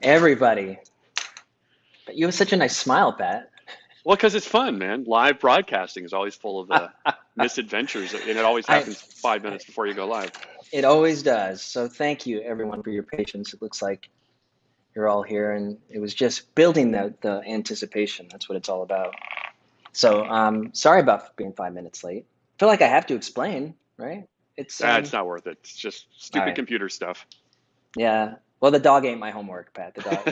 everybody. But you have such a nice smile, Pat. Well, because it's fun, man. Live broadcasting is always full of misadventures, and it always I, happens 5 minutes before you go live. it always does. So thank you, everyone, for your patience. It looks like you're all here, and it was just building the anticipation. That's what it's all about. So sorry about being 5 minutes late. I feel like I have to explain, right? It's It's not worth it. It's just all stupid right. computer stuff. Yeah. Well, the dog ate my homework, Pat. The dog,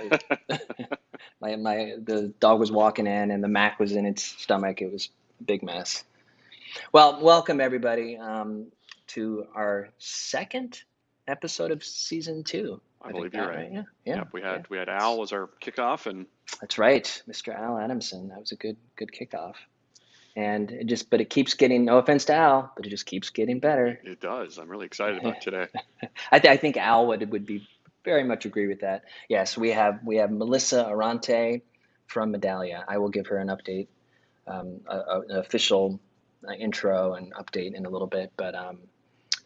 the dog was walking in, and the Mac was in its stomach. It was a big mess. Well, welcome everybody to our second episode of season two. I I think, believe you're Pat, right. right? Yeah, yeah, Yep, we yeah. had we had Al as our kickoff, and That's right, Mr. Al Adamson. That was a good kickoff. And but it keeps getting. No offense to Al, but it just keeps getting better. it does. I'm really excited about today. I think Al would be very much agree with that. Yes, we have Melissa Arronte from Medallia. I will give her an update, an official intro and update in a little bit. But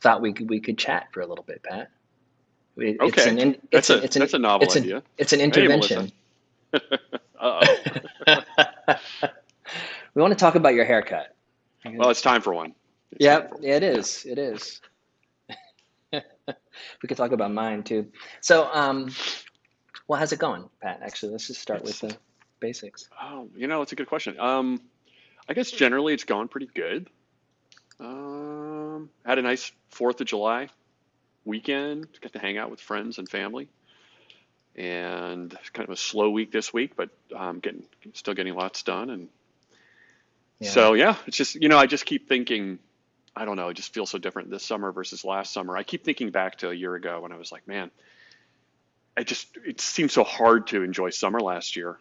thought we could chat for a little bit, Pat. It's Okay, an in- that's a novel it's an idea. it's an Hey, Melissa. intervention. Uh-oh. We want to talk about your haircut. Well, it's time for one. It's time Yep, for one. it Yeah. is. It is. We could talk about mine too. So, well, how's it going, Pat? Actually, let's just start with It's the basics. it's a good question. I guess generally it's gone pretty good. Had a nice Fourth of July weekend. Got to hang out with friends and family, and it's kind of a slow week this week, but still getting lots done. And Yeah, so yeah, it's just I just keep thinking. I don't know. It just feels so different this summer versus last summer. I keep thinking back to a year ago when I was like, man, it seemed so hard to enjoy summer last year,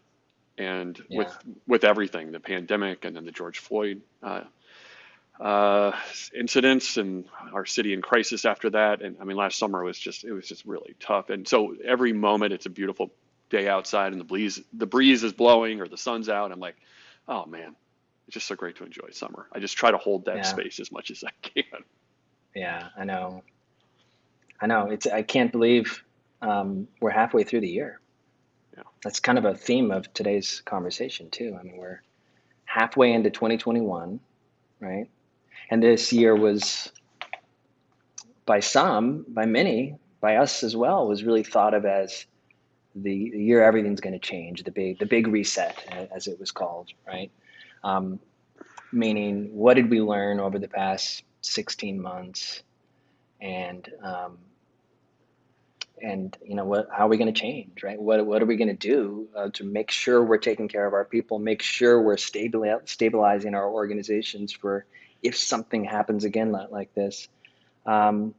and yeah, with everything, the pandemic, and then the George Floyd uh, incidents, and our city in crisis after that. And I mean, last summer it was just really tough. And so every moment, it's a beautiful day outside, and the breeze is blowing, or the sun's out. I'm like, oh man, it's just so great to enjoy summer. I just try to hold that yeah, space as much as I can. yeah. I know. I know. I can't believe we're halfway through the year. Yeah. That's kind of a theme of today's conversation too. I mean, we're halfway into 2021, right? And this year was, by many, by us as well, was really thought of as the year everything's going to change, the big reset, as it was called, right? Um, Meaning, what did we learn over the past 16 months, and how are we going to change, right? What are we going to do to make sure we're taking care of our people, make sure we're stabilizing our organizations for if something happens again like this. Um,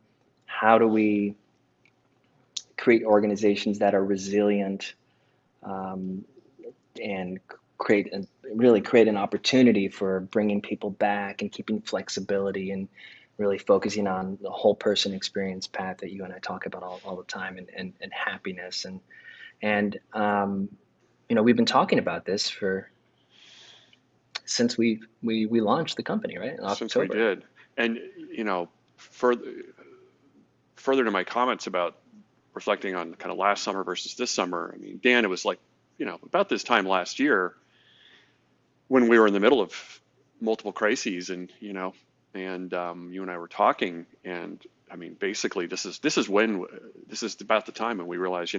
how do we create organizations that are resilient, um, and really create an opportunity for bringing people back and keeping flexibility and really focusing on the whole person experience, Pat, that you and I talk about all the time, and happiness, and we've been talking about this for since we launched the company, right, in Since we October. did, and further further to my comments about reflecting on kind of last summer versus this summer. I mean, Dan, it was like about this time last year when we were in the middle of multiple crises, and you and I were talking, and I mean, basically, this is about the time when we realized,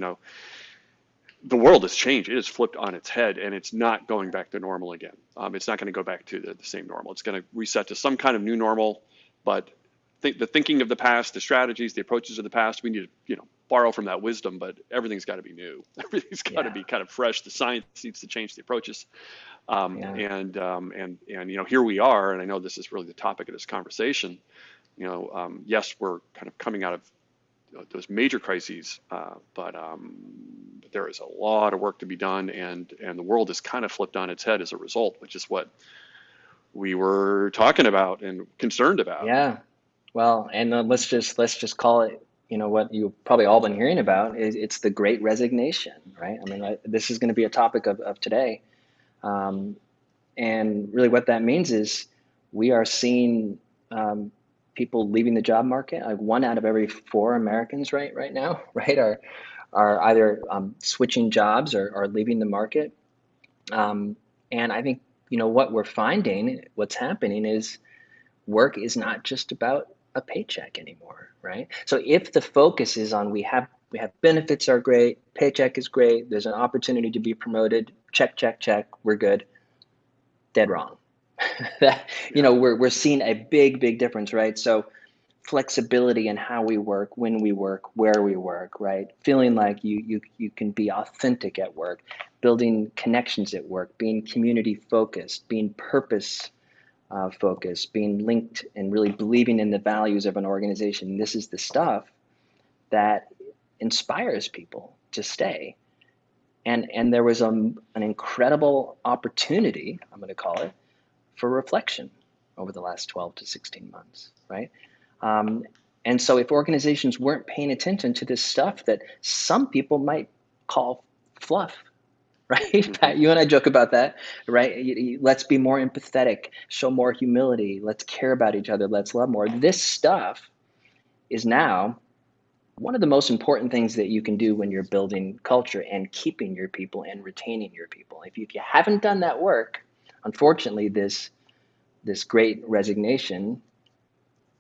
the world has changed. It has flipped on its head, and it's not going back to normal again. It's not going to go back to the same normal. It's going to reset to some kind of new normal. But the thinking of the past, the strategies, the approaches of the past, we need to, borrow from that wisdom. But everything's got to be new. Everything's got to Yeah, be kind of fresh. The science needs to change the approaches. yeah, And here we are. And I know this is really the topic of this conversation. Yes, we're kind of coming out of those major crises, but there is a lot of work to be done, and the world is kind of flipped on its head as a result, which is what we were talking about and concerned about. yeah. Well, and let's just call it, what you've probably all been hearing about is it's the Great Resignation, right? I mean, this is going to be a topic of today. Um, and really what that means is we are seeing people leaving the job market. Like one out of every four Americans right now, right, are either switching jobs or leaving the market. Um, and I think, what we're finding, what's happening is work is not just about a paycheck anymore, right? So if the focus is on we have benefits are great, paycheck is great, there's an opportunity to be promoted, check, check, check, we're good. Dead wrong. That, Yeah. we're seeing a big, big difference, right? So flexibility in how we work, when we work, where we work, right? Feeling like you can be authentic at work, building connections at work, being community focused, being purpose focused, being linked and really believing in the values of an organization. This is the stuff that inspires people to stay. And there was an incredible opportunity, I'm going to call it, for reflection over the last 12 to 16 months, right? Um, and so if organizations weren't paying attention to this stuff that some people might call fluff, right? Hmm. Pat, you and I joke about that, right? Let's be more empathetic, show more humility, let's care about each other, let's love more. This stuff is now one of the most important things that you can do when you're building culture and keeping your people and retaining your people. If you haven't done that work, unfortunately, this great resignation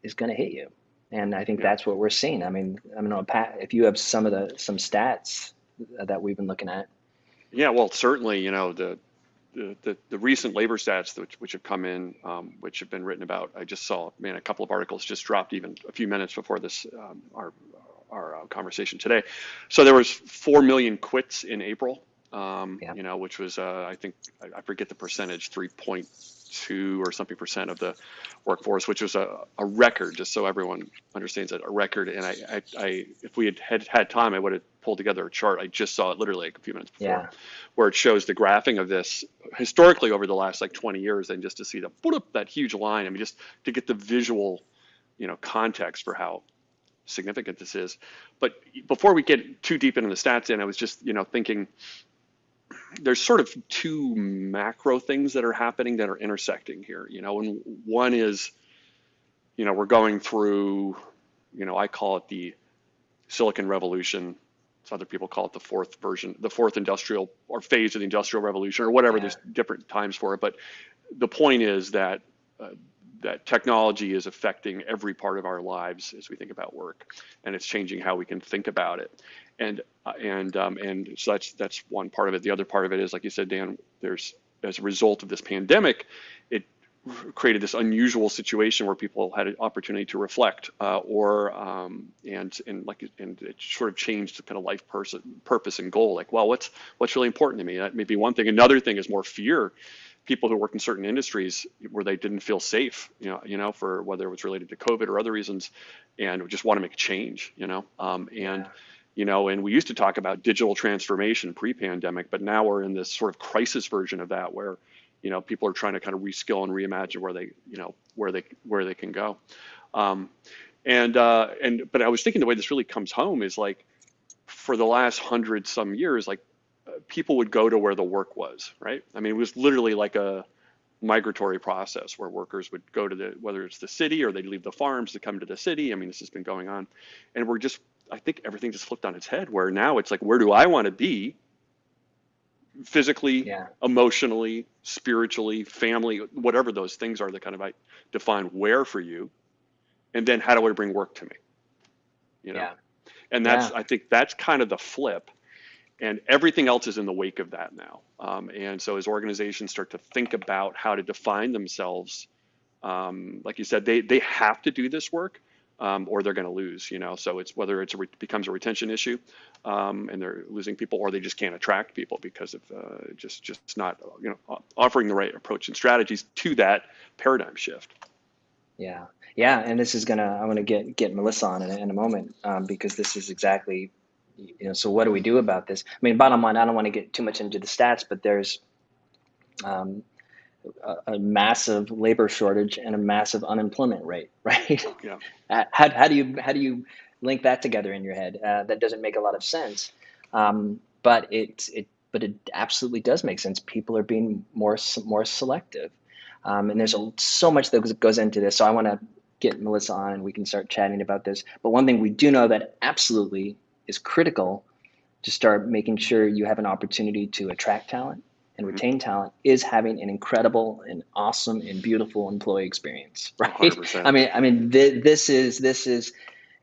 is going to hit you. And I think Yeah. that's what we're seeing. I mean, I don't know, Pat, if you have some stats that we've been looking at. Yeah. Well, certainly, the recent labor stats which have come in, which have been written about. I just saw, man, a couple of articles just dropped even a few minutes before this, our conversation today. So there was 4 million quits in April, Yeah, which was, I think, I forget the percentage, 3.2 or something percent of the workforce, which was a record, just so everyone understands that, a record. And if we had time, I would have pulled together a chart. I just saw it literally like a few minutes before, yeah, where it shows the graphing of this historically over the last like 20 years, and just to see that huge line. I mean, just to get the visual, context for how significant this is. But before we get too deep into the stats, I was just, thinking there's sort of two macro things that are happening that are intersecting here, and one is, we're going through, I call it the Silicon Revolution. Other people call it the fourth version, the fourth industrial or phase of the Industrial Revolution, or whatever. yeah, There's different times for it, but the point is that that technology is affecting every part of our lives as we think about work, and it's changing how we can think about it. And so that's one part of it. The other part of it is, like you said, Dan, there's, as a result of this pandemic, it created this unusual situation where people had an opportunity to reflect, and it sort of changed the kind of purpose and goal. Like, well, what's really important to me? That may be one thing. Another thing is more fear. People who work in certain industries where they didn't feel safe, for whether it was related to COVID or other reasons, and just want to make a change, yeah, and we used to talk about digital transformation pre-pandemic, but now we're in this sort of crisis version of that, where people are trying to kind of reskill and reimagine where they can go. Um, but I was thinking the way this really comes home is like, for the last 100 some years, like, people would go to where the work was, right? I mean, it was literally like a migratory process where workers would go to whether it's the city or they'd leave the farms to come to the city. I mean, this has been going on, and I think everything just flipped on its head, where now it's like, where do I want to be physically, yeah, emotionally, spiritually, family, whatever those things are that kind of I define where for you, and then how do I bring work to me, you know? yeah, And yeah, I think that's kind of the flip, and everything else is in the wake of that now. And so as organizations start to think about how to define themselves, like you said, they have to do this work, or they're going to lose. So it's whether becomes a retention issue, and they're losing people, or they just can't attract people because of just not offering the right approach and strategies to that paradigm shift. yeah, yeah. And I'm gonna get Melissa on in a moment, because this is exactly, so what do we do about this? I mean, bottom line, I don't want to get too much into the stats, but there's um, a massive labor shortage and a massive unemployment rate, right? Yeah. How do you link that together in your head? That doesn't make a lot of sense, but it absolutely does make sense. People are being more selective, and there's so much that goes into this. So I want to get Melissa on and we can start chatting about this. But one thing we do know that absolutely is critical to start making sure you have an opportunity to attract talent and Mm-hmm. retain talent is having an incredible and awesome and beautiful employee experience, right? 100%. This is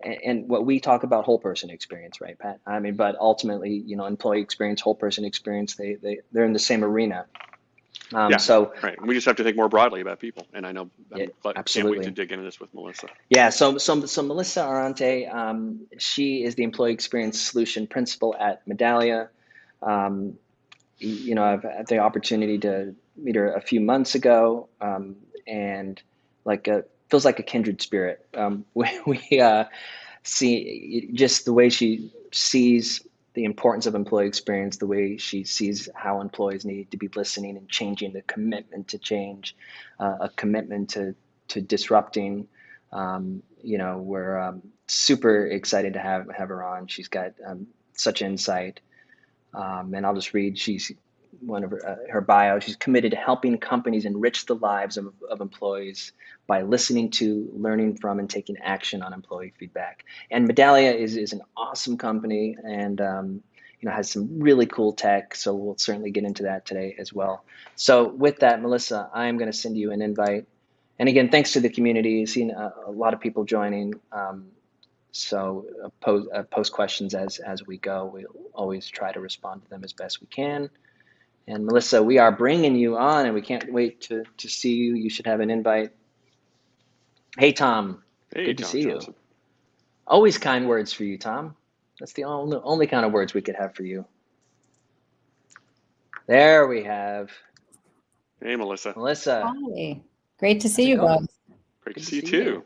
and what we talk about, whole person experience, right, Pat? But ultimately, employee experience, whole person experience, they're in the same arena. Yeah, So right. We just have to think more broadly about people. And I know yeah, can't wait to absolutely. dig into this with Melissa. Yeah, so Melissa Arronte, she is the employee experience solution principal at Medallia. Um, I've had the opportunity to meet her a few months ago, and feels like a kindred spirit. We see just the way she sees the importance of employee experience, the way she sees how employees need to be listening and changing, the commitment to change, a commitment to disrupting. We're super excited to have her on. She's got such insight, and I'll just read. She's one of her bio. She's committed to helping companies enrich the lives of employees by listening to, learning from, and taking action on employee feedback. And Medallia is an awesome company, and has some really cool tech. So we'll certainly get into that today as well. So with that, Melissa, I'm going to send you an invite. And again, thanks to the community. Seen a lot of people joining. So post questions as we go. We'll always try to respond to them as best we can. And Melissa, we are bringing you on, and we can't wait to see you. You should have an invite. Hey, Tom. Hey, Good to Tom see you. Johnson. Always kind words for you, Tom. That's the only kind of words we could have for you. There we have Hey, Melissa. Melissa. Hi, great to How's see it you going? both. Great to Good to see you see you. too.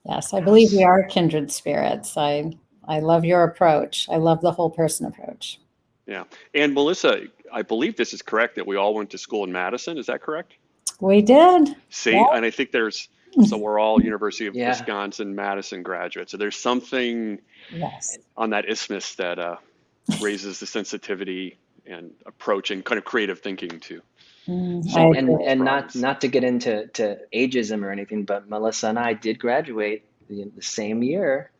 Yes, I believe we How's are kindred spirits. I love your approach. I love the whole person approach. Yeah. And Melissa, I believe this is correct that we all went to school in Madison. Is that correct? We did. See, Yeah. and I think so we're all University of Yeah. Wisconsin Madison graduates. So there's something Yes. on that isthmus that raises the sensitivity and approach and kind of creative thinking to I And solving and people's agree. and problems. not to get into ageism or anything, but Melissa and I did graduate the same year.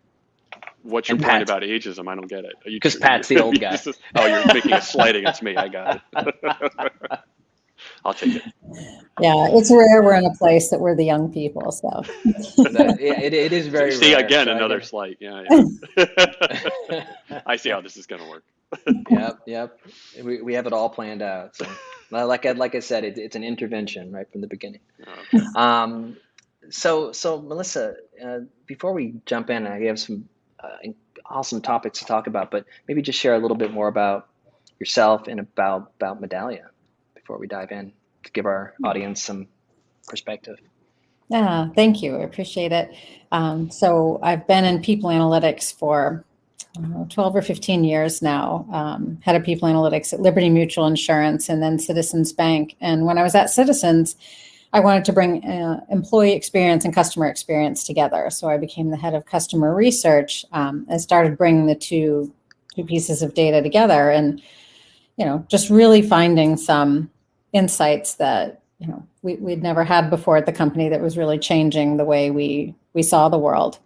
What's your And point Pat, about ageism? I don't get it. Are you, because Pat's the old guy. oh, you're making a slight against me. I got it. I'll take it. Yeah, it's rare we're in a place that we're the young people. So It is very See, rare. again, So I another get slight. Yeah, yeah. it. I see how this is going to work. Yep. We have it all planned out. So, like I said, it's an intervention right from the beginning. Okay. Um, so Melissa, before we jump in, I have some awesome topics to talk about, but maybe just share a little bit more about yourself and about Medallia before we dive in to give our audience some perspective. yeah, thank you. I appreciate it. So I've been in people analytics for 12 or 15 years now, head of people analytics at Liberty Mutual Insurance and then Citizens Bank. And when I was at Citizens, I wanted to bring employee experience and customer experience together. So I became the head of customer research and started bringing the two pieces of data together and, just really finding some insights that, we'd never had before at the company that was really changing the way we saw the world.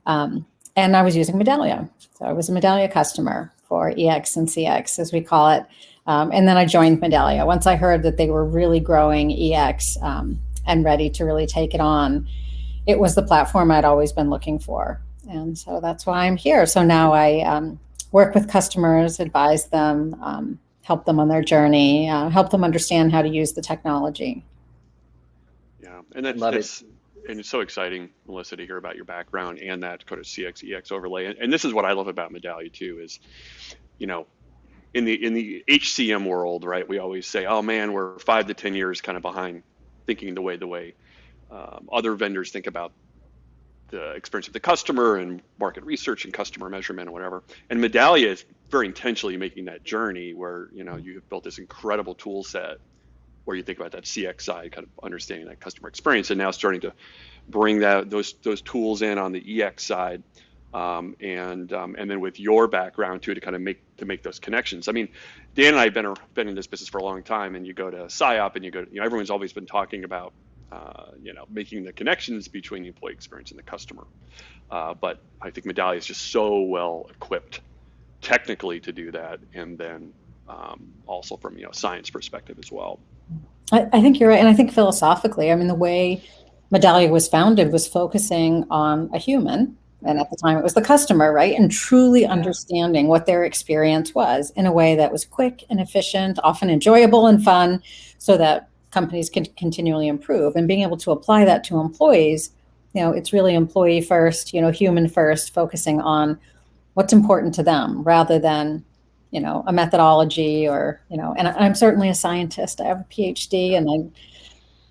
And I was using Medallia. So I was a Medallia customer for EX and CX, as we call it. And then I joined Medallia. Once I heard that they were really growing EX and ready to really take it on, it was the platform I'd always been looking for. And so that's why I'm here. So now I work with customers, advise them, help them on their journey, help them understand how to use the technology. Yeah, and Love it. it's so exciting, Melissa, to hear about your background and that kind of CX EX overlay. And this is what I love about Medallia too is, you know, in the HCM world, right? We always say, oh man, we're 5 to 10 years kind of behind thinking the way other vendors think about the experience of the customer and market research and customer measurement and whatever. And Medallia is very intentionally making that journey where, you have built this incredible tool set where you think about that CX side, kind of understanding that customer experience, and now starting to bring those tools in on the EX side, and then with your background too to kind of make those connections. I mean, Dan and I have been in this business for a long time, and you go to PsyOp and you go to, everyone's always been talking about making the connections between the employee experience and the customer. But I think Medallia is just so well equipped technically to do that, and then also from science perspective as well. I think you're right. And I think philosophically, I mean, the way Medallia was founded was focusing on a human. And at the time it was the customer, right? And truly understanding what their experience was in a way that was quick and efficient, often enjoyable and fun, so that companies can continually improve. And being able to apply that to employees, it's really employee first, human first, focusing on what's important to them rather than a methodology or, and I'm certainly a scientist. I have a PhD and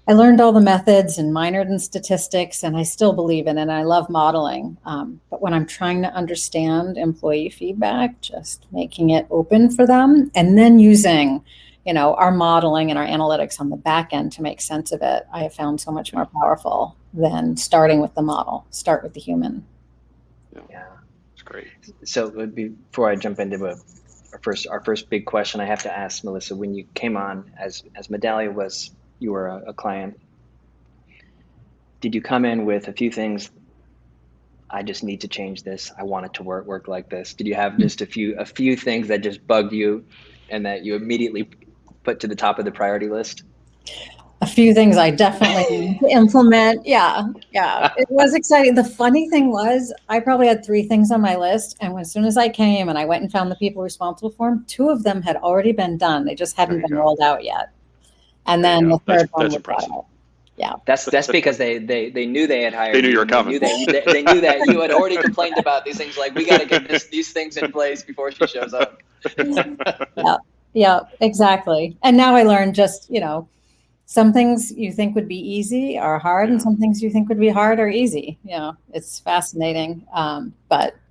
I learned all the methods and minored in statistics, and I still believe in it. And I love modeling. But when I'm trying to understand employee feedback, just making it open for them and then using, our modeling and our analytics on the back end to make sense of it, I have found so much more powerful than starting with the model. Start with the human. Yeah. It's great. So before I jump into our first big question, I have to ask Melissa, when you came on as Medallia you were a client, did you come in with a few things? I just need to change this. I want it to work like this. Did you have just a few things that just bugged you and that you immediately put to the top of the priority list? A few things I definitely need to implement. Yeah. It was exciting. The funny thing was, I probably had 3 things on my list. And as soon as I came and I went and found the people responsible for them, 2 of them had already been done. They just hadn't been rolled out yet. And then the third one was brought out. Yeah. That's because they knew they had hired. They knew you were coming. They knew that you had already complained about these things. Like, we got to get these things in place before she shows up. Yeah, exactly. And now I learned just, some things you think would be easy are hard, and some things you think would be hard are easy. It's fascinating.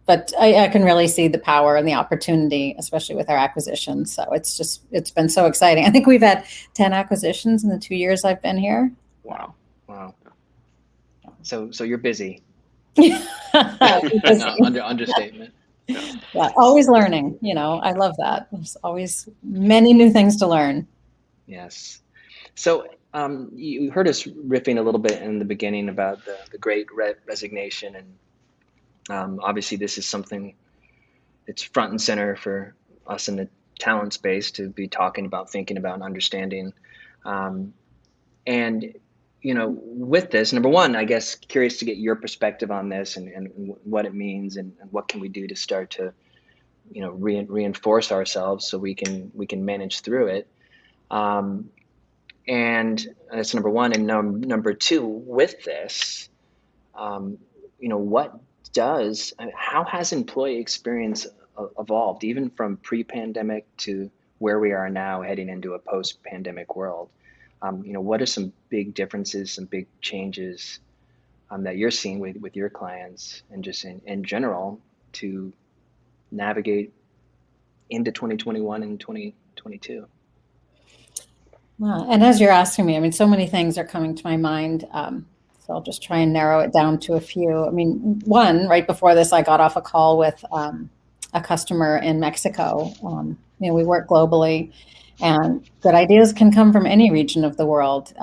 But I can really see the power and the opportunity, especially with our acquisitions. So it's been so exciting. I think we've had 10 acquisitions in the 2 years I've been here. Wow. So you're busy. Understatement. Yeah, always learning. I love that. There's always many new things to learn. Yes. So you heard us riffing a little bit in the beginning about the Great Resignation, and obviously this is something that's front and center for us in the talent space to be talking about, thinking about, and understanding. And with this, number one, I guess curious to get your perspective on this and what it means and what can we do to start to reinforce ourselves so we can manage through it. And that's number one. And number two, with this, how has employee experience evolved, even from pre-pandemic to where we are now, heading into a post-pandemic world? What are some big differences, some big changes that you're seeing with your clients and just in general to navigate into 2021 and 2022? Well, and as you're asking me, I mean, so many things are coming to my mind. So I'll just try and narrow it down to a few. I mean, one, right before this, I got off a call with a customer in Mexico. We work globally, and good ideas can come from any region of the world.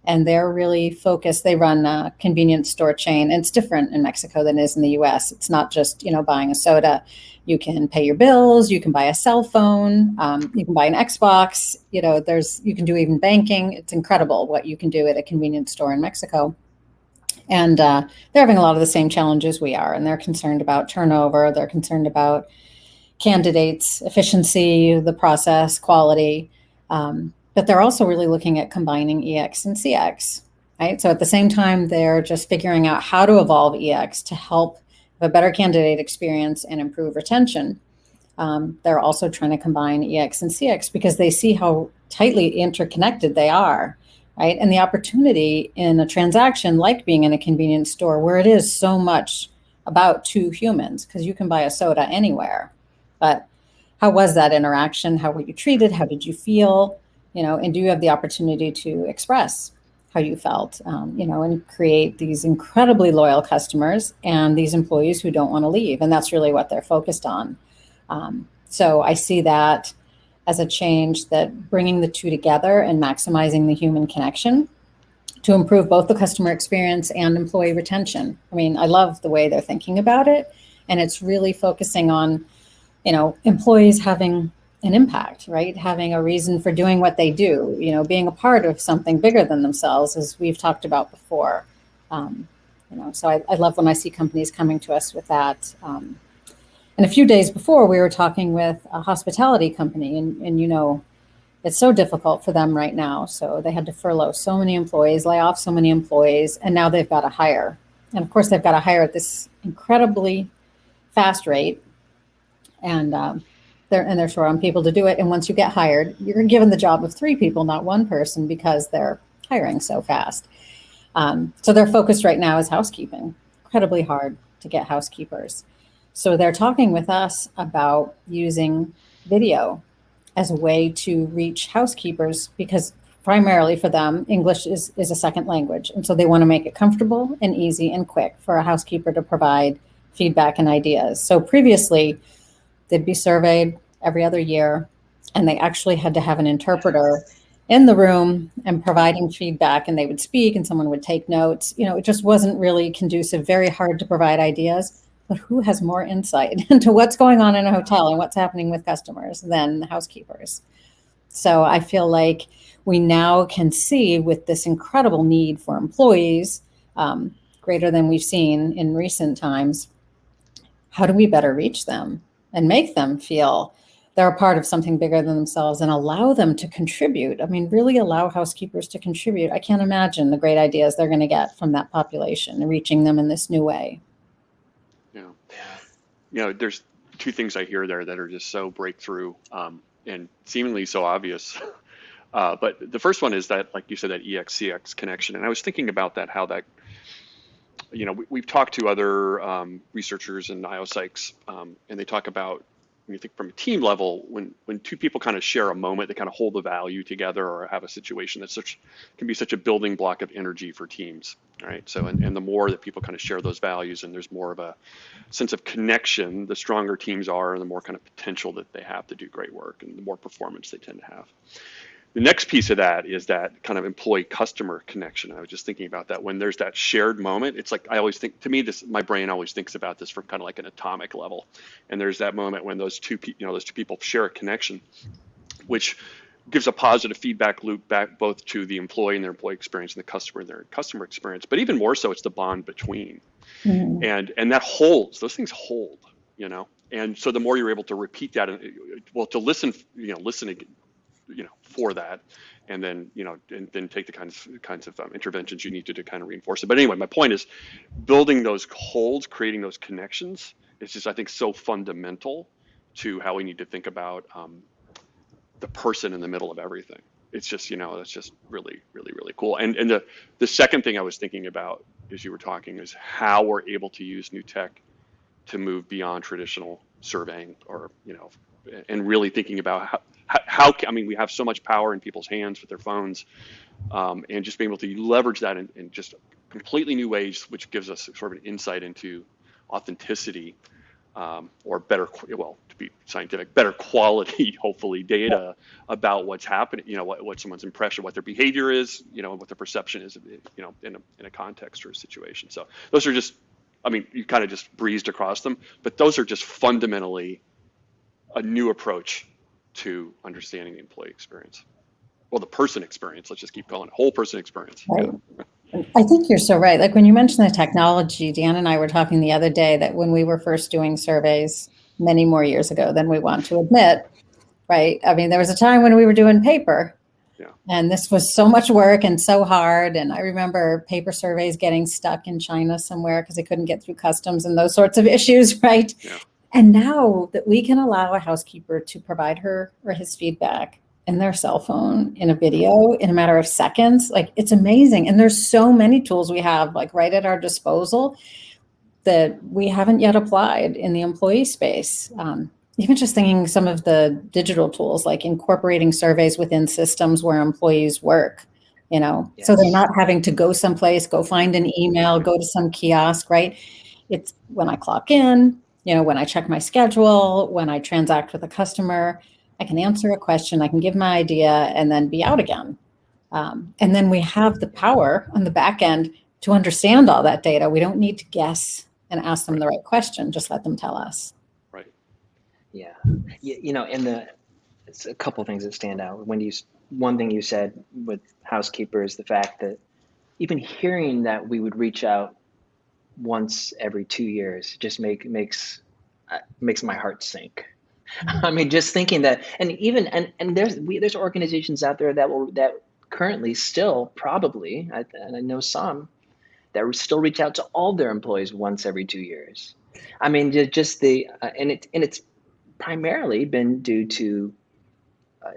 And they're really focused. They run a convenience store chain. And it's different in Mexico than it is in the US. It's not just, buying a soda. You can pay your bills. You can buy a cell phone. You can buy an Xbox. You can do even banking. It's incredible what you can do at a convenience store in Mexico. And they're having a lot of the same challenges we are. And they're concerned about turnover. They're concerned about candidates, efficiency, the process, quality. But they're also really looking at combining EX and CX, right? So at the same time, they're just figuring out how to evolve EX to help a better candidate experience and improve retention. They're also trying to combine EX and CX because they see how tightly interconnected they are, right? And the opportunity in a transaction like being in a convenience store where it is so much about 2 humans, because you can buy a soda anywhere. But how was that interaction? How were you treated? How did you feel? And do you have the opportunity to express how you felt, and create these incredibly loyal customers and these employees who don't want to leave. And that's really what they're focused on. So I see that as a change, that bringing the 2 together and maximizing the human connection to improve both the customer experience and employee retention. I mean, I love the way they're thinking about it. And it's really focusing on employees having an impact, right? Having a reason for doing what they do, being a part of something bigger than themselves, as we've talked about before. So I love when I see companies coming to us with that. And a few days before, we were talking with a hospitality company, and it's so difficult for them right now. So they had to furlough so many employees, lay off so many employees, and now they've got to hire. And of course, they've got to hire at this incredibly fast rate. And they're short on people to do it. And once you get hired, you're given the job of 3 people, not 1 person, because they're hiring so fast. So their focus right now is housekeeping. Incredibly hard to get housekeepers. So they're talking with us about using video as a way to reach housekeepers, because primarily for them, English is a second language. And so they want to make it comfortable and easy and quick for a housekeeper to provide feedback and ideas. So previously, they'd be surveyed every other year, and they actually had to have an interpreter in the room and providing feedback, and they would speak and someone would take notes. It just wasn't really conducive, very hard to provide ideas. But who has more insight into what's going on in a hotel and what's happening with customers than the housekeepers? So I feel like we now can see, with this incredible need for employees, greater than we've seen in recent times, how do we better reach them and make them feel they're a part of something bigger than themselves, and allow them to contribute? I mean, really allow housekeepers to contribute. I can't imagine the great ideas they're going to get from that population and reaching them in this new way. There's 2 things I hear there that are just so breakthrough and seemingly so obvious. But the first one is that, like you said, that EX-CX connection. And I was thinking about that, how that, we've talked to other researchers and IOPSYCs, and they talk about, when you think from a team level, when 2 people kind of share a moment, they kind of hold the value together, or have a situation that can be such a building block of energy for teams, right? So, and the more that people kind of share those values, and there's more of a sense of connection, the stronger teams are, and the more kind of potential that they have to do great work, and the more performance they tend to have. The next piece of that is that kind of employee-customer connection. I was just thinking about that. When there's that shared moment, it's like, I always think, to me, my brain always thinks about this from kind of like an atomic level. And there's that moment when those two people share a connection, which gives a positive feedback loop back both to the employee and their employee experience, and the customer and their customer experience. But even more so, it's the bond between. Mm-hmm. And that holds. Those things hold, And so the more you're able to repeat that, to listen for that, and then and then take the kinds of interventions you need to kind of reinforce it. But anyway, my point is, building those holds, creating those connections, is just, I think, so fundamental to how we need to think about the person in the middle of everything. It's just, that's just really, really, really cool. And the second thing I was thinking about as you were talking is how we're able to use new tech to move beyond traditional surveying, or and really thinking about how we have so much power in people's hands with their phones, and just being able to leverage that in just completely new ways, which gives us sort of an insight into authenticity, or better, to be scientific, better quality, hopefully, data about what's happening, what someone's impression, what their behavior is, what their perception is, in a context or a situation. So those are just, you kind of just breezed across them, but those are just fundamentally a new approach to understanding the employee experience. Well, the person experience, let's just keep calling it whole person experience. Right. Yeah. I think you're so right. Like when you mentioned the technology, Dan and I were talking the other day that when we were first doing surveys many more years ago than we want to admit, right? There was a time when we were doing paper. Yeah. And this was so much work and so hard. And I remember paper surveys getting stuck in China somewhere because they couldn't get through customs and those sorts of issues, right? Yeah. And now that we can allow a housekeeper to provide her or his feedback in their cell phone, in a video, in a matter of seconds, like, it's amazing. And there's so many tools we have, like, right at our disposal that we haven't yet applied in the employee space. Even just thinking some of the digital tools, like incorporating surveys within systems where employees work, yes. So they're not having to go someplace, go find an email, go to some kiosk, right? It's when I clock in, when I check my schedule, when I transact with a customer, I can answer a question, I can give my idea, and then be out again. And then we have the power on the back end to understand all that data. We don't need to guess and ask them the right question, just let them tell us. Right. Yeah. And it's a couple things that stand out. One thing you said with housekeeper is the fact that even hearing that we would reach out once every 2 years just makes my heart sink. I mean, just thinking that, and there's organizations out there that currently still probably, and I know some that still reach out to all their employees once every 2 years. I mean, just and it's primarily been due to,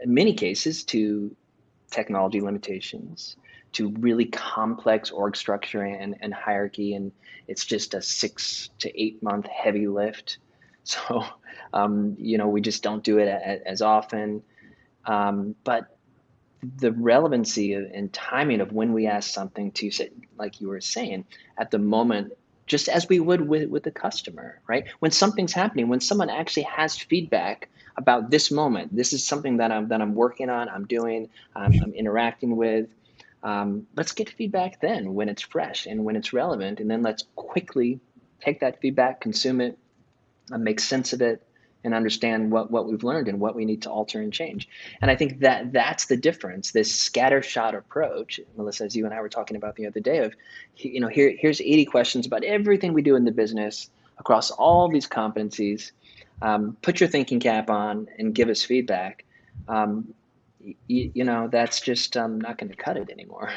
in many cases, to technology limitations, to really complex org structure and hierarchy, and it's just a 6 to 8 month heavy lift. So, we just don't do it as often. But the relevancy and timing of when we ask something to say, like you were saying, at the moment, just as we would with the customer, right? When something's happening, when someone actually has feedback about this moment, this is something that I'm working on, I'm doing, I'm interacting with. Let's get feedback then when it's fresh and when it's relevant, and then let's quickly take that feedback, consume it, make sense of it, and understand what we've learned and what we need to alter and change. And I think that's the difference. This scattershot approach, Melissa, as you and I were talking about the other day, of here's 80 questions about everything we do in the business across all these competencies. Put your thinking cap on and give us feedback. That's just not going to cut it anymore.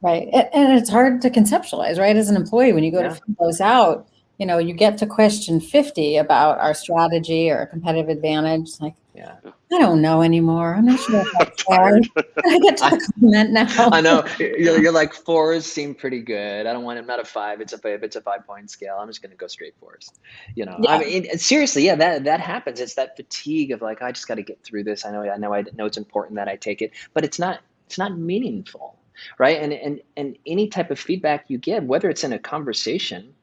Right. And it's hard to conceptualize, right? As an employee, when you go to Yeah. fill those out, you get to question 50 about our strategy or competitive advantage. Like, Yeah. I don't know anymore. I'm not sure if I'm that's fair. tired. I get to I, the comment now. I know you're like, fours seem pretty good. I don't want it. Not a five. It's a 5 point scale. I'm just going to go straight fours. I Yeah. mean, seriously, yeah, that happens. It's that fatigue of like, I just got to get through this. I know it's important that I take it, but it's not meaningful, right? And any type of feedback you give, whether it's in a conversation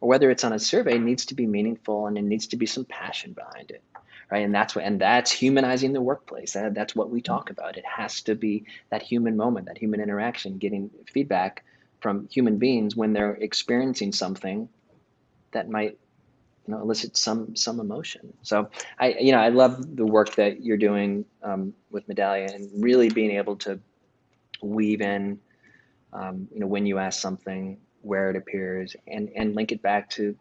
or whether it's on a survey, needs to be meaningful, and it needs to be some passion behind it, right? And that's humanizing the workplace. That's what we talk about. It has to be that human moment, that human interaction, getting feedback from human beings when they're experiencing something that might elicit some emotion. So I love the work that you're doing with Medallia, and really being able to weave in when you ask something, where it appears, and link it back to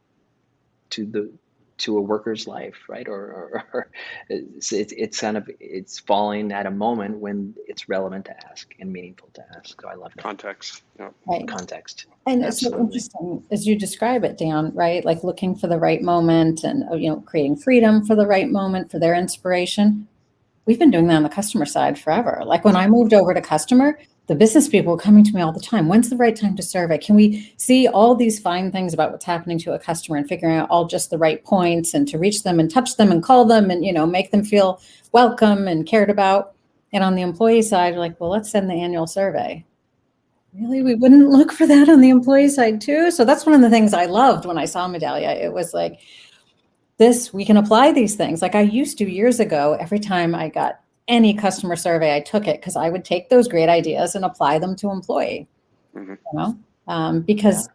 the to a worker's life, right? Or it's kind of, it's falling at a moment when it's relevant to ask and meaningful to ask. So I love that. Context. Yeah. Right. Context. And it's so Absolutely. interesting as you describe it, Dan, right? Like looking for the right moment and, creating freedom for the right moment for their inspiration. We've been doing that on the customer side forever. Like when I moved over to customer, the business people were coming to me all the time. When's the right time to survey? Can we see all these fine things about what's happening to a customer and figuring out all just the right points and to reach them and touch them and call them and, make them feel welcome and cared about. And on the employee side, we're like, well, let's send the annual survey. Really? We wouldn't look for that on the employee side too? So that's one of the things I loved when I saw Medallia. It was like, we can apply these things. Like I used to years ago, every time I got any customer survey, I took it because I would take those great ideas and apply them to employee, because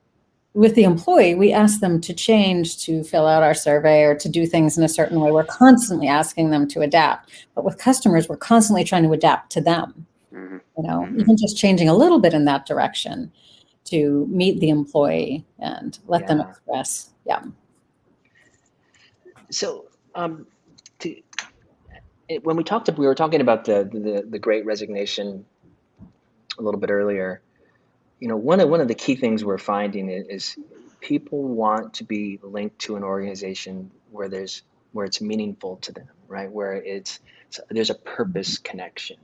with the employee, we ask them to change, to fill out our survey or to do things in a certain way. We're constantly asking them to adapt. But with customers, we're constantly trying to adapt to them, even just changing a little bit in that direction to meet the employee and let them express. Yeah. So when we were talking about the Great Resignation a little bit earlier. One of the key things we're finding is people want to be linked to an organization where it's meaningful to them, right? Where there's a purpose connection.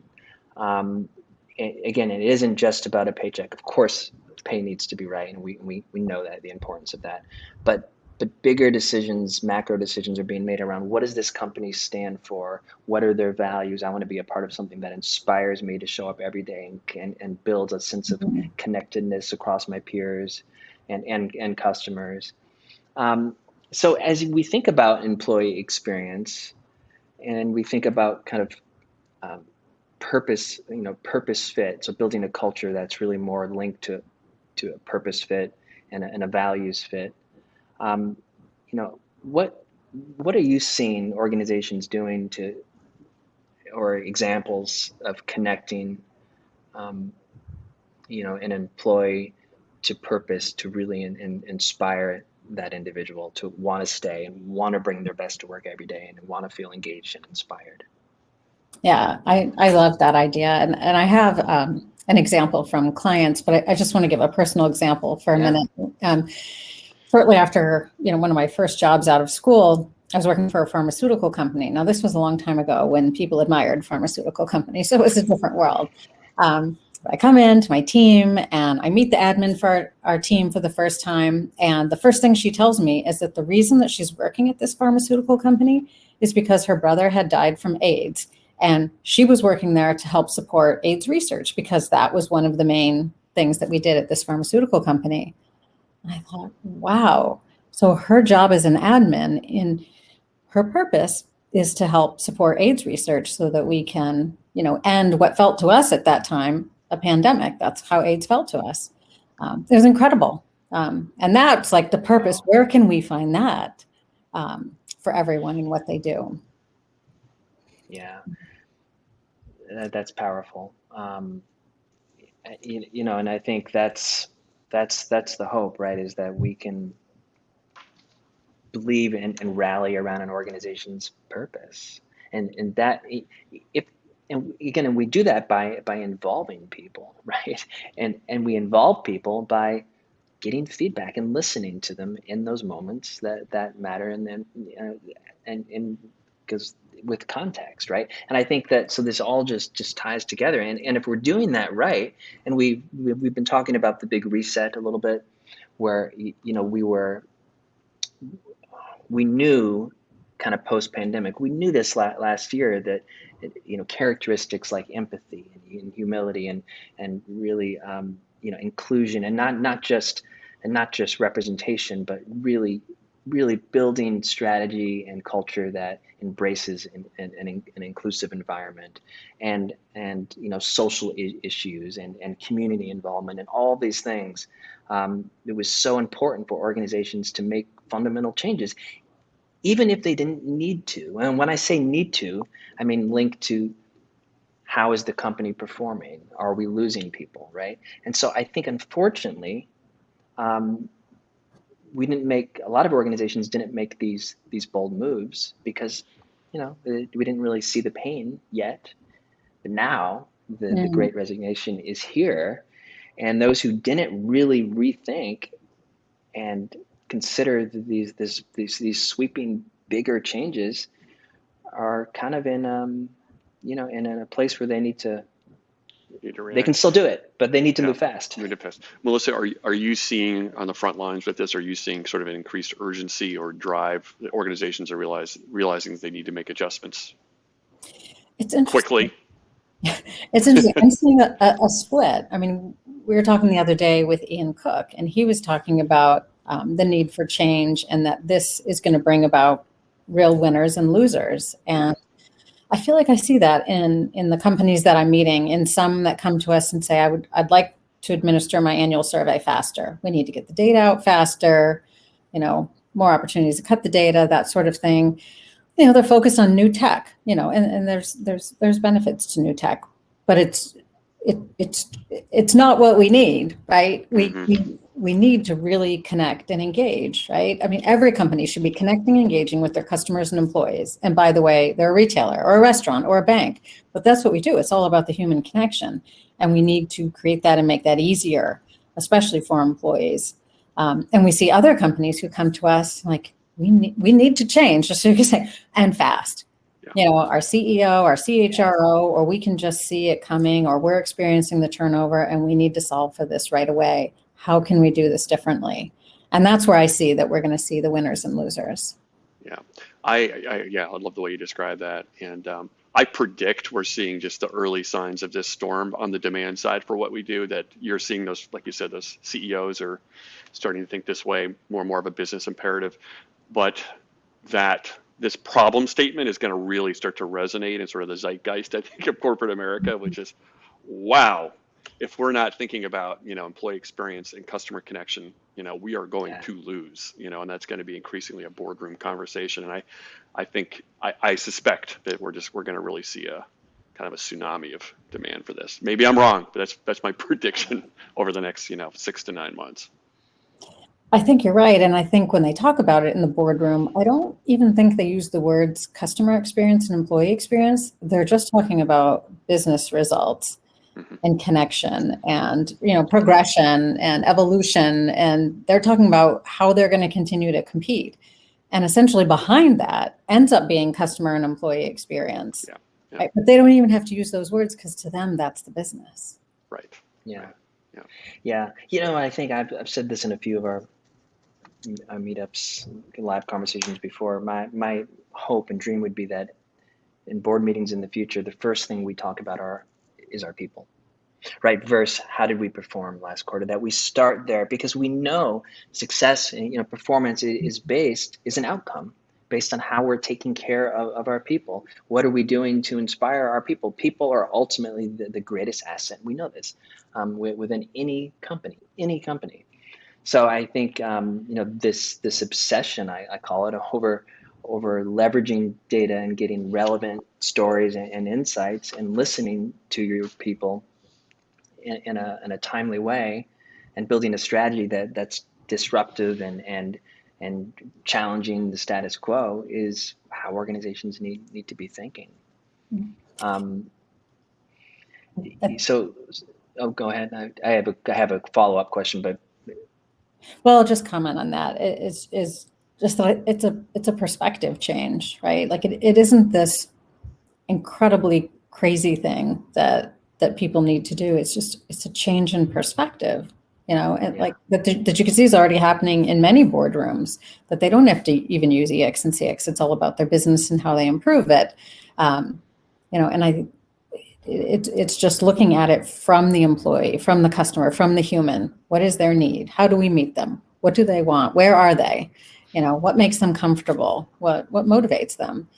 Again, it isn't just about a paycheck. Of course, pay needs to be right, and we know that, the importance of that. But bigger decisions, macro decisions, are being made around, what does this company stand for? What are their values? I want to be a part of something that inspires me to show up every day and builds a sense of connectedness across my peers and customers. So as we think about employee experience, and we think about kind of purpose fit, so building a culture that's really more linked to a purpose fit and a values fit. Um, what what are you seeing organizations doing to, or examples of connecting, um, an employee to purpose to really inspire that individual to want to stay and want to bring their best to work every day and want to feel engaged and inspired? Yeah, I love that idea. And I have an example from clients, but I just want to give a personal example for a Yeah. minute. Shortly after, one of my first jobs out of school, I was working for a pharmaceutical company. Now, this was a long time ago when people admired pharmaceutical companies, so it was a different world. I come into my team and I meet the admin for our team for the first time. And the first thing she tells me is that the reason that she's working at this pharmaceutical company is because her brother had died from AIDS. And she was working there to help support AIDS research because that was one of the main things that we did at this pharmaceutical company. And I thought, wow. So her job as an admin, in her purpose is to help support AIDS research so that we can, end what felt to us at that time a pandemic. That's how AIDS felt to us. It was incredible. And that's like the purpose. Wow. Where can we find that for everyone and what they do? Yeah, that's powerful. And I think that's the hope, right? Is that we can believe and rally around an organization's purpose, and that if and again, and we do that by involving people, right? And we involve people by getting feedback and listening to them in those moments that matter, and then and because with context, right? And I think that so this all just ties together, and if we're doing that right, and we've been talking about the big reset a little bit, where we knew kind of post pandemic, we knew this last year that characteristics like empathy and humility and really inclusion, and not just representation, but really building strategy and culture that embraces an inclusive environment, and social issues and community involvement and all these things. It was so important for organizations to make fundamental changes, even if they didn't need to. And when I say need to, I mean linked to how is the company performing? Are we losing people, right? And so I think, unfortunately, um, a lot of organizations didn't make these bold moves because we didn't really see the pain yet. But now the Mm. great resignation is here, and those who didn't really rethink and consider these sweeping bigger changes are kind of in a place where Need to they can react. still do it, but they need to Yeah, move fast. move to pass. Melissa, are you seeing on the front lines with this? Are you seeing sort of an increased urgency or drive that organizations are realizing that they need to make adjustments It's interesting. quickly? It's interesting. I'm seeing a split. I mean, we were talking the other day with Ian Cook, and he was talking about the need for change and that this is going to bring about real winners and losers. Mm-hmm. And I feel like I see that in the companies that I'm meeting, in some that come to us and say, I'd like to administer my annual survey faster. We need to get the data out faster, more opportunities to cut the data, that sort of thing. They're focused on new tech, and there's benefits to new tech, but it's not what we need, right? Mm-hmm. We need to really connect and engage, right? I mean, every company should be connecting and engaging with their customers and employees. And by the way, they're a retailer or a restaurant or a bank, but that's what we do. It's all about the human connection, and we need to create that and make that easier, especially for employees. And we see other companies who come to us like, we need to change, just so you can say, and fast. Yeah. Our CEO, our CHRO, or we can just see it coming, or we're experiencing the turnover and we need to solve for this right away. How can we do this differently? And that's where I see that we're going to see the winners and losers. Yeah, I love the way you describe that, and I predict we're seeing just the early signs of this storm on the demand side for what we do. That you're seeing those, like you said, those CEOs are starting to think this way, more and more of a business imperative, but that this problem statement is going to really start to resonate in sort of the zeitgeist, I think, of corporate America, which is, wow, if we're not thinking about, employee experience and customer connection, we are going Yeah. to lose, and that's going to be increasingly a boardroom conversation. And I suspect that we're going to really see a kind of a tsunami of demand for this. Maybe I'm wrong, but that's my prediction over the next, 6 to 9 months. I think you're right. And I think when they talk about it in the boardroom, I don't even think they use the words customer experience and employee experience. They're just talking about business results and connection and, progression and evolution. And they're talking about how they're going to continue to compete. And essentially behind that ends up being customer and employee experience. Yeah. Right? But they don't even have to use those words because to them, that's the business. Right. Yeah. Right. Yeah. I think I've said this in a few of our meetups, live conversations before. My hope and dream would be that in board meetings in the future, the first thing we talk about is our people, right? Versus how did we perform last quarter? That we start there because we know success and performance is an outcome based on how we're taking care of our people. What are we doing to inspire our people? People are ultimately the greatest asset. We know this within any company. So I think this obsession, I call it, over leveraging data and getting relevant stories and insights and listening to your people in a timely way, and building a strategy that's disruptive and challenging the status quo is how organizations need to be thinking. So, go ahead. I have a follow-up question, but. Well, I'll just comment on that. Is just that it's a perspective change, right? Like it isn't this incredibly crazy thing that people need to do. It's a change in perspective, and like that you can see is already happening in many boardrooms, that they don't have to even use EX and CX. It's all about their business and how they improve it. And it's just looking at it from the employee, from the customer, from the human. What is their need? How do we meet them? What do they want? Where are they? What makes them comfortable? What motivates them?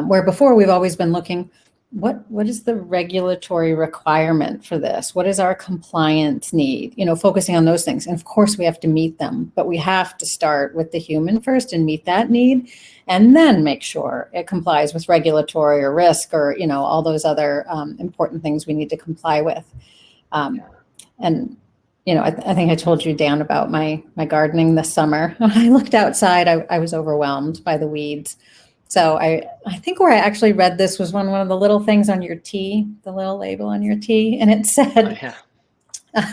Where before we've always been looking, what is the regulatory requirement for this? What is our compliance need? Focusing on those things. And of course we have to meet them, but we have to start with the human first and meet that need, and then make sure it complies with regulatory or risk or, all those other important things we need to comply with. And, I think I told you, Dan, about my gardening this summer. When I looked outside, I was overwhelmed by the weeds. So I think where I actually read this was one of the little things on your tea, the little label on your tea. And it said,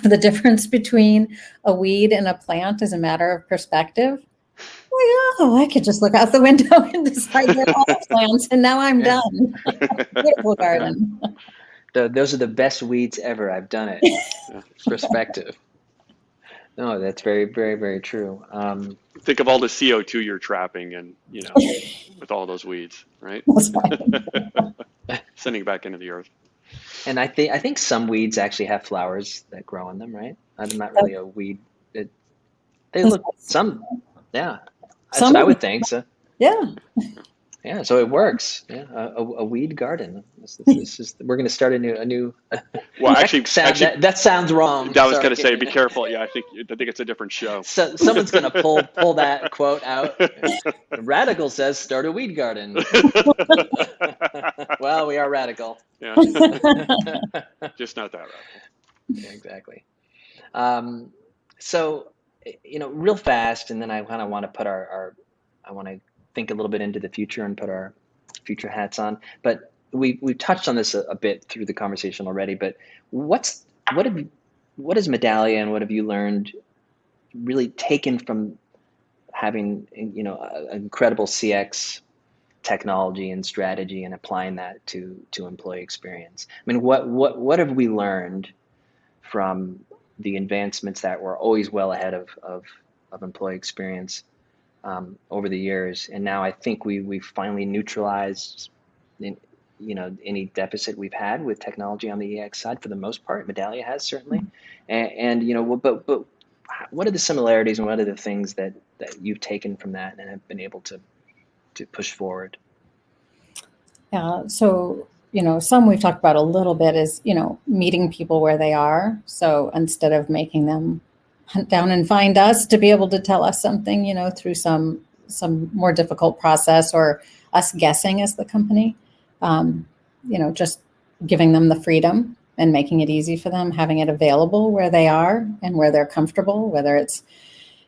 the difference between a weed and a plant is a matter of perspective. Oh, I could just look out the window and decide they're all plants, and now I'm done. Beautiful garden. Those are the best weeds ever. I've done it. Perspective. No, that's very, very, very true. Think of all the CO2 you're trapping, and with all those weeds, right? Sending it back into the earth. And I think some weeds actually have flowers that grow on them, right? I'm not really a weed. They look some, yeah. That's what I would think. So yeah, so it works. Yeah, a weed garden. This is we're going to start a new. Well, actually, that sounds wrong. I was going to say, be careful. Yeah, I think it's a different show. So someone's going to pull that quote out. Radical says start a weed garden. Well, we are radical. Yeah. Just not that radical. Yeah, exactly. So, real fast, and then I kind of want to put I want to think a little bit into the future and put our future hats on. But we touched on this a bit through the conversation already. But what is Medallia, and what have you learned really taken from having an incredible CX technology and strategy and applying that to employee experience? I mean, what have we learned from the advancements that were always well ahead of employee experience over the years, and now I think we've finally neutralized any deficit we've had with technology on the EX side for the most part. Medallia has certainly, and but what are the similarities and what are the things that you've taken from that and have been able to push forward? Yeah. So some we've talked about a little bit is, meeting people where they are. So instead of making them hunt down and find us to be able to tell us something, through some more difficult process or us guessing as the company, just giving them the freedom and making it easy for them, having it available where they are and where they're comfortable, whether it's,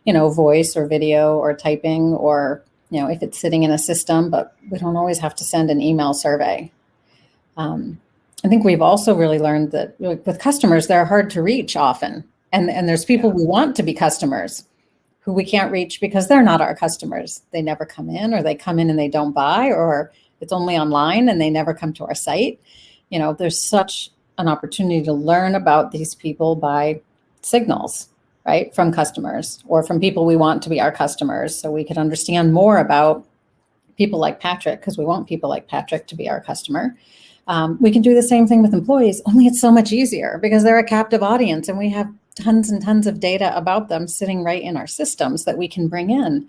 voice or video or typing, or, if it's sitting in a system, but we don't always have to send an email survey. I think we've also really learned that with customers, they're hard to reach often. And there's people we want to be customers who we can't reach because they're not our customers. They never come in, or they come in and they don't buy, or it's only online and they never come to our site. There's such an opportunity to learn about these people by signals, right? From customers or from people we want to be our customers. So we could understand more about people like Patrick, because we want people like Patrick to be our customer. We can do the same thing with employees, only it's so much easier because they're a captive audience and we have tons and tons of data about them sitting right in our systems that we can bring in.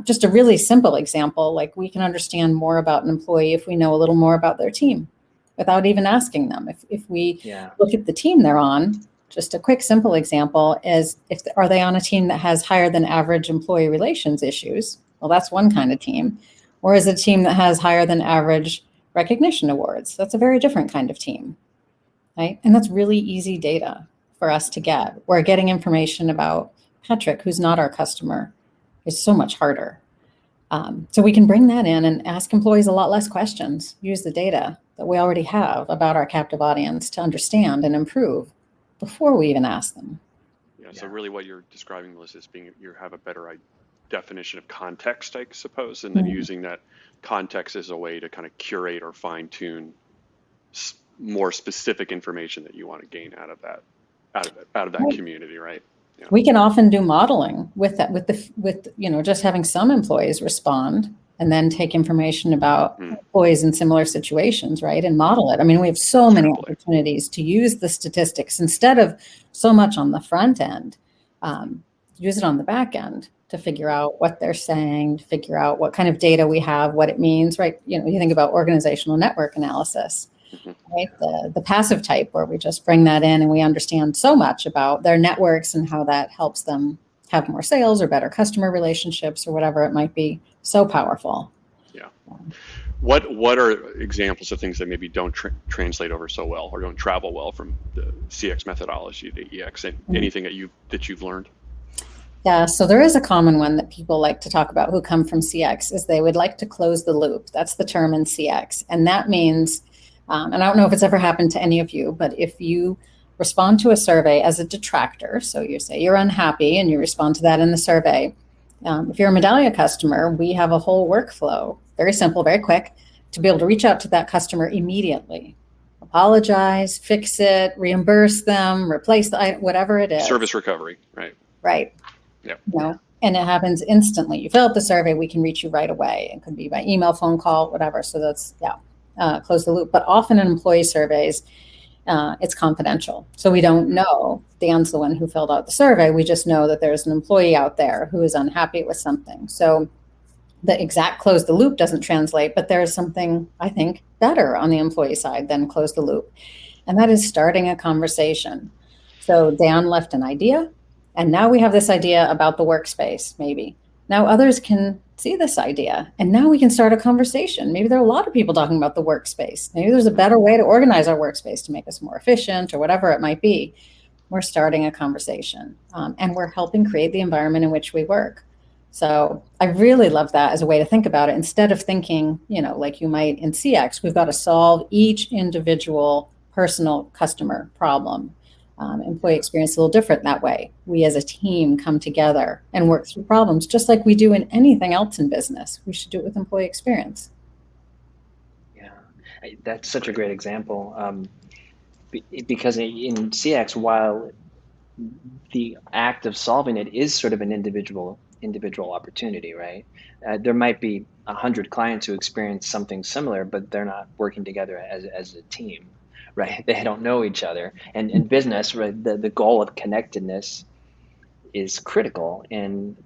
Just a really simple example, like we can understand more about an employee if we know a little more about their team without even asking them. If we look at the team they're on, just a quick, simple example is, are they on a team that has higher than average employee relations issues? Well, that's one kind of team. Or is it a team that has higher than average recognition awards? That's a very different kind of team, right? And that's really easy data for us to get. Where getting information about Patrick, who's not our customer, is so much harder. So we can bring that in and ask employees a lot less questions, use the data that we already have about our captive audience to understand and improve before we even ask them. So really what you're describing, Melissa, is you have a better definition of context, I suppose, and then using that context as a way to kind of curate or fine tune more specific information that you want to gain out of that community, right? Yeah. We can often do modeling with that, with just having some employees respond and then take information about employees in similar situations, right? And model it. I mean, we have so many opportunities to use the statistics instead of so much on the front end, use it on the back end to figure out what they're saying, to figure out what kind of data we have, what it means, right? You think about organizational network analysis, right? The passive type, where we just bring that in and we understand so much about their networks and how that helps them have more sales or better customer relationships or whatever it might be. So powerful. Yeah. What are examples of things that maybe don't translate over so well or don't travel well from the CX methodology to EX? And anything that you've learned? Yeah, so there is a common one that people like to talk about who come from CX, is they would like to close the loop. That's the term in CX. And that means, and I don't know if it's ever happened to any of you, but if you respond to a survey as a detractor, so you say you're unhappy and you respond to that in the survey. If you're a Medallia customer, we have a whole workflow, very simple, very quick, to be able to reach out to that customer immediately. Apologize, fix it, reimburse them, replace whatever it is. Service recovery, right? Right. Yeah. And it happens instantly. You fill out the survey, we can reach you right away. It could be by email, phone call, whatever. So that's, close the loop. But often in employee surveys, it's confidential. So we don't know Dan's the one who filled out the survey. We just know that there's an employee out there who is unhappy with something. So the exact close the loop doesn't translate, but there's something, I think, better on the employee side than close the loop. And that is starting a conversation. So Dan left an idea, and now we have this idea about the workspace, maybe. Now others can see this idea, and now we can start a conversation. Maybe there are a lot of people talking about the workspace. Maybe there's a better way to organize our workspace to make us more efficient or whatever it might be. We're starting a conversation, and we're helping create the environment in which we work. So I really love that as a way to think about it. Instead of thinking, like you might in CX, we've got to solve each individual personal customer problem. Employee experience is a little different that way. We as a team come together and work through problems just like we do in anything else in business. We should do it with employee experience. Yeah, that's such a great example. Because in CX, while the act of solving it is sort of an individual opportunity, right? There might be 100 clients who experience something similar, but they're not working together as a team, right? They don't know each other. And in business, right, the goal of connectedness is critical. And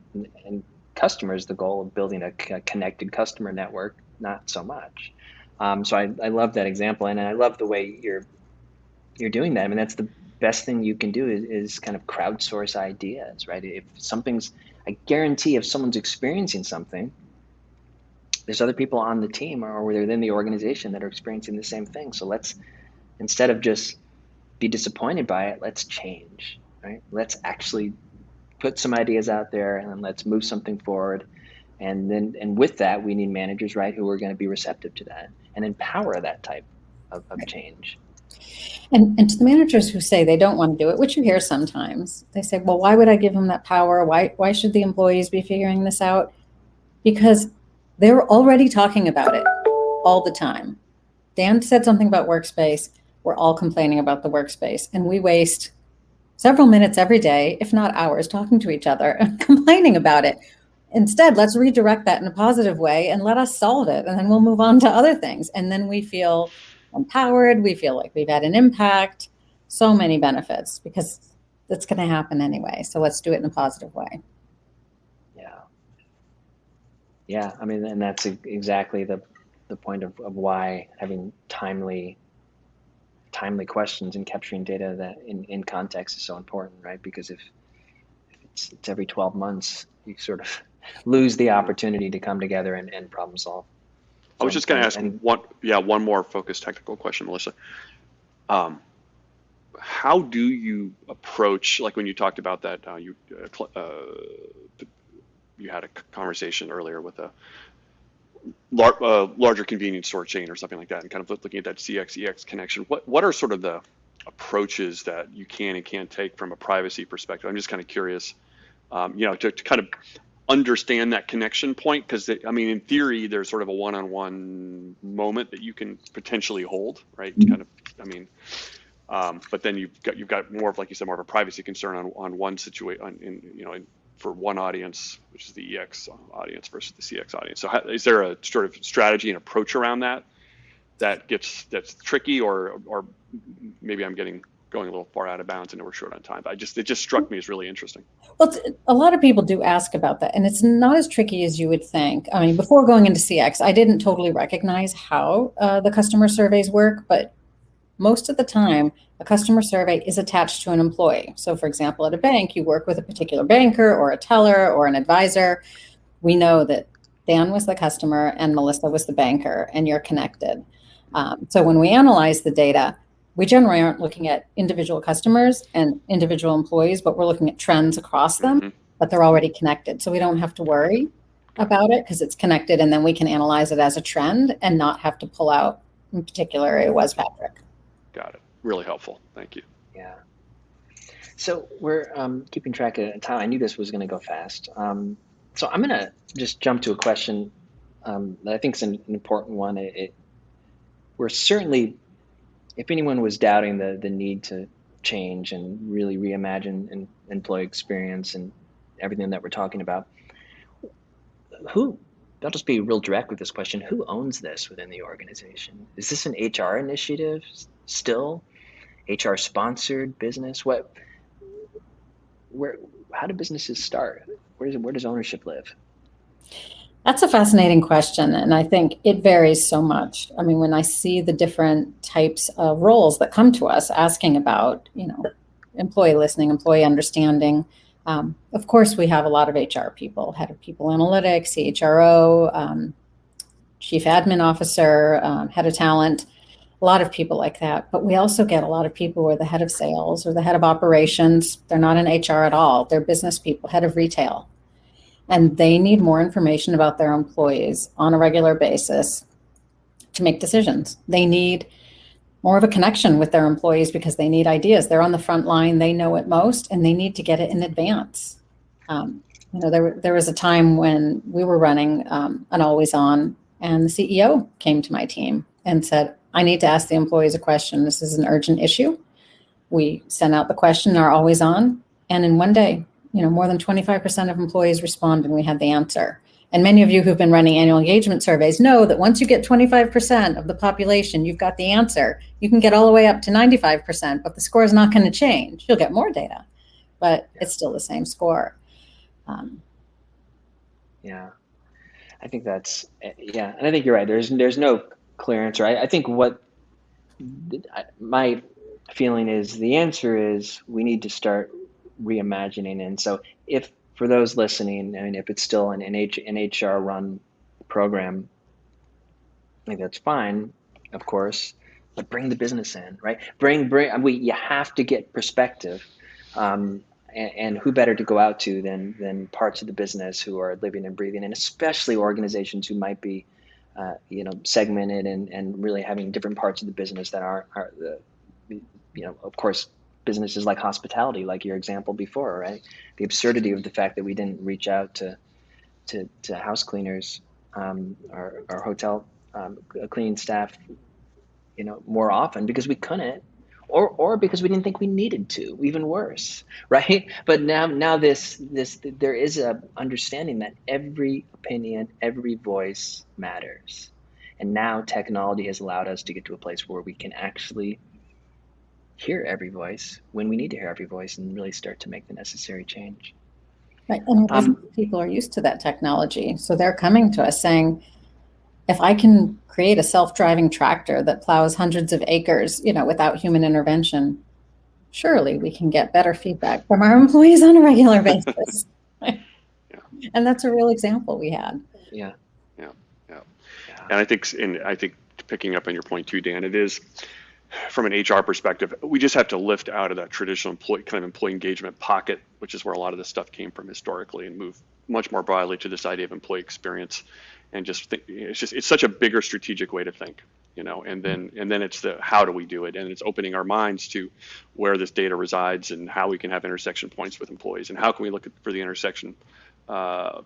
customers, the goal of building a connected customer network, not so much. So I love that example, and I love the way you're doing that. I mean, that's the best thing you can do is kind of crowdsource ideas, right? If something's, I guarantee if someone's experiencing something, there's other people on the team or within the organization that are experiencing the same thing. So let's, instead of just be disappointed by it, let's change, right? Let's actually put some ideas out there and let's move something forward. And with that, we need managers, right, who are going to be receptive to that and empower that type of change. And to the managers who say they don't want to do it, which you hear sometimes, they say, well, why would I give them that power? Why should the employees be figuring this out? Because they're already talking about it all the time. Dan said something about workspace. We're all complaining about the workspace, and we waste several minutes every day, if not hours, talking to each other and complaining about it. Instead, let's redirect that in a positive way and let us solve it. And then we'll move on to other things. And then we feel empowered. We feel like we've had an impact. So many benefits because it's going to happen anyway. So let's do it in a positive way. Yeah. Yeah. I mean, and that's exactly the point of why having timely questions and capturing data that in context is so important, right? Because if it's every 12 months, you sort of lose the opportunity to come together and problem solve. I was just going to ask one more focused technical question, Melissa. How do you approach, like when you talked about that, you had a conversation earlier with a larger convenience store chain or something like that, and kind of looking at that CX EX connection. What are sort of the approaches that you can and can't take from a privacy perspective? I'm just kind of curious, to kind of understand that connection point, because I mean, in theory, there's sort of a one-on-one moment that you can potentially hold, right? Kind of, I mean, but then you've got more of, like you said, more of a privacy concern on one situation, for one audience, which is the EX audience versus the CX audience. So is there a sort of strategy and approach around that's tricky, or maybe I'm going a little far out of bounds and we're short on time, but it just struck me as really interesting. Well, a lot of people do ask about that, and it's not as tricky as you would think. I mean, before going into CX, I didn't totally recognize how the customer surveys work, but most of the time, a customer survey is attached to an employee. So for example, at a bank, you work with a particular banker or a teller or an advisor. We know that Dan was the customer and Melissa was the banker, and you're connected. So when we analyze the data, we generally aren't looking at individual customers and individual employees, but we're looking at trends across them, but they're already connected. So we don't have to worry about it because it's connected, and then we can analyze it as a trend and not have to pull out, in particular, it was Patrick. Got it. Really helpful. Thank you. Yeah. So we're keeping track of time. I knew this was going to go fast. So I'm going to just jump to a question that I think is an important one. We're certainly, if anyone was doubting the need to change and really reimagine an employee experience and everything that we're talking about, I'll just be real direct with this question. Who owns this within the organization? Is this an HR initiative still? HR sponsored business? How do businesses start? Where does ownership live? That's a fascinating question, and I think it varies so much. I mean, when I see the different types of roles that come to us asking about, employee listening, employee understanding, of course, we have a lot of HR people, head of people analytics, CHRO, chief admin officer, head of talent, a lot of people like that. But we also get a lot of people who are the head of sales or the head of operations. They're not in HR at all. They're business people, head of retail. And they need more information about their employees on a regular basis to make decisions. They need more of a connection with their employees because they need ideas. They're on the front line. They know it most, and they need to get it in advance. There was a time when we were running an always on, and the CEO came to my team and said, I need to ask the employees a question. This is an urgent issue. We sent out the question, are always on. And in one day, more than 25% of employees responded, and we had the answer. And many of you who've been running annual engagement surveys know that once you get 25% of the population, you've got the answer. You can get all the way up to 95%, but the score is not going to change. You'll get more data, but it's still the same score. Yeah, I think and I think you're right. There's no clear answer. I think what my feeling is the answer is we need to start reimagining. And so, if for those listening, I mean, if it's still an HR run program, I think that's fine, of course, but bring the business in, right? You have to get perspective. And who better to go out to than parts of the business who are living and breathing, and especially organizations who might be, segmented and really having different parts of the business that are of course, businesses like hospitality, like your example before, right? The absurdity of the fact that we didn't reach out to house cleaners, or hotel cleaning staff, more often because we couldn't, or because we didn't think we needed to. Even worse, right? But now this there is a understanding that every opinion, every voice matters, and now technology has allowed us to get to a place where we can actually hear every voice when we need to hear every voice and really start to make the necessary change. Right. And Um, people are used to that technology. So they're coming to us saying, if I can create a self-driving tractor that plows hundreds of acres, without human intervention, surely we can get better feedback from our employees on a regular basis. Yeah. And that's a real example we had. yeah, Yeah. Yeah. yeah, And I think picking up on your point too, Dan, it is from an HR perspective, we just have to lift out of that traditional employee engagement pocket, which is where a lot of this stuff came from historically, and move much more broadly to this idea of employee experience. And it's such a bigger strategic way to think, and then it's the how do we do it, and it's opening our minds to where this data resides and how we can have intersection points with employees, and how can we look for the intersection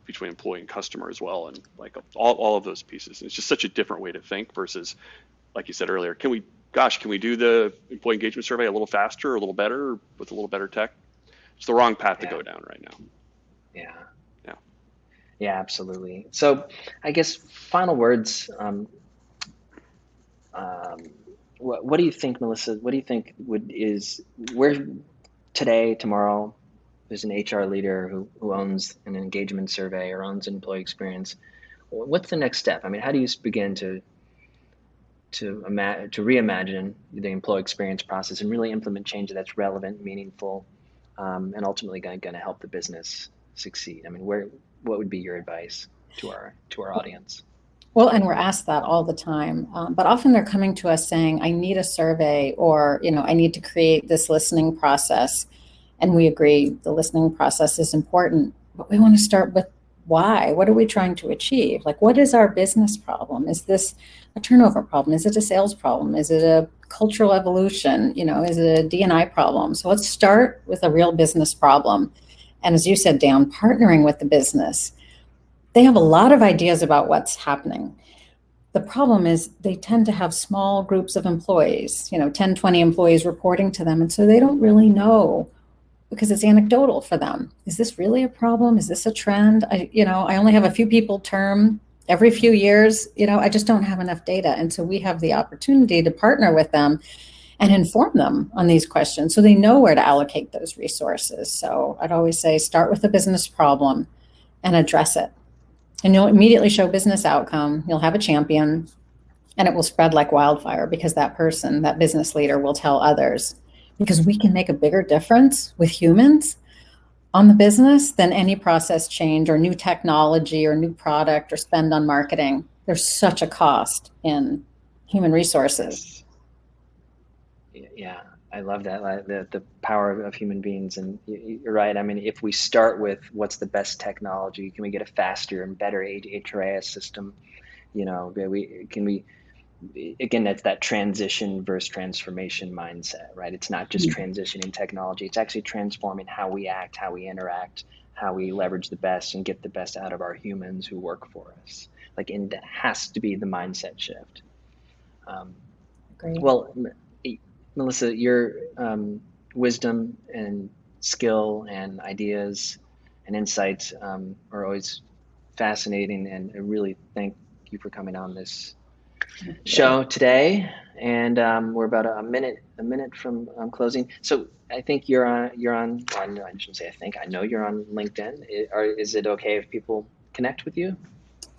between employee and customer as well, and like all of those pieces. And it's just such a different way to think versus, like you said earlier, can we do the employee engagement survey a little faster, a little better, with a little better tech? It's the wrong path to go down right now. yeah. Yeah. Yeah, absolutely. So I guess final words. What do you think, Melissa? What do you think where today, tomorrow, there's an HR leader who owns an engagement survey or owns an employee experience. What's the next step? I mean, how do you begin to reimagine the employee experience process and really implement change that's relevant, meaningful, and ultimately going to help the business succeed? I mean, what would be your advice to our audience? Well, and we're asked that all the time, but often they're coming to us saying, I need a survey, or, I need to create this listening process. And we agree the listening process is important, but we want to start with why. What are we trying to achieve? Like, what is our business problem? Is this a turnover problem? Is it a sales problem? Is it a cultural evolution? Is it a D&I problem? So let's start with a real business problem. And as you said, Dan, partnering with the business. They have a lot of ideas about what's happening. The problem is they tend to have small groups of employees, 10, 20 employees reporting to them. And so they don't really know, because it's anecdotal for them. Is this really a problem? Is this a trend? I only have a few people term every few years. I just don't have enough data. And so we have the opportunity to partner with them and inform them on these questions so they know where to allocate those resources. So I'd always say start with a business problem and address it. And you'll immediately show business outcome. You'll have a champion, and it will spread like wildfire, because that person, that business leader, will tell others. Because we can make a bigger difference with humans on the business than any process change or new technology or new product or spend on marketing. There's such a cost in human resources. Yeah, I love that, the power of human beings. And you're right. I mean, if we start with what's the best technology, can we get a faster and better HRIS system? Again, that's that transition versus transformation mindset, right? It's not just transitioning technology, it's actually transforming how we act, how we interact, how we leverage the best and get the best out of our humans who work for us. And that has to be the mindset shift. Great. Well, Melissa, your wisdom and skill and ideas and insights are always fascinating, and I really thank you for coming on this show today. And we're about a minute from closing. So I think you're on. Well, I shouldn't say I think. I know you're on LinkedIn. Is it okay if people connect with you?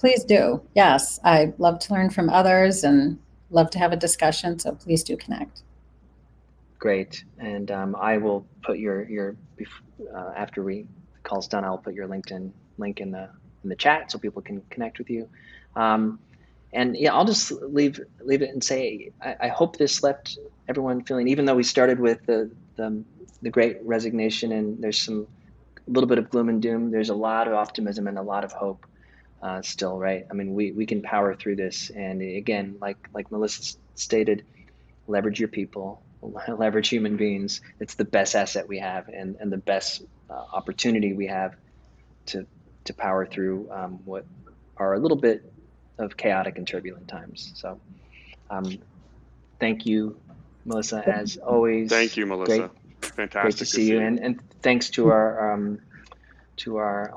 Please do. Yes, I love to learn from others and love to have a discussion. So please do connect. Great. And I will put after the call's done, I'll put your LinkedIn link in the chat so people can connect with you. And yeah, I'll just leave it and say I hope this left everyone feeling, even though we started with the great resignation and there's a little bit of gloom and doom, there's a lot of optimism and a lot of hope still, right? I mean, we can power through this. And again, like Melissa stated, leverage your people, leverage human beings. It's the best asset we have and the best opportunity we have to power through what are a little bit of chaotic and turbulent times. So thank you, Melissa, as always. Thank you, Melissa. Fantastic. Great to see you. And thanks to our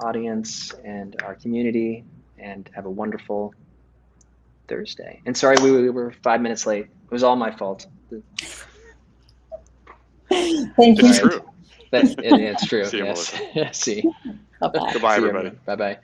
audience and our community, and have a wonderful Thursday. And sorry we were 5 minutes late. It was all my fault. Thank you. It's true. It's true. See you, yes. Melissa. See. Bye-bye. Goodbye, See you, everybody. Bye-bye.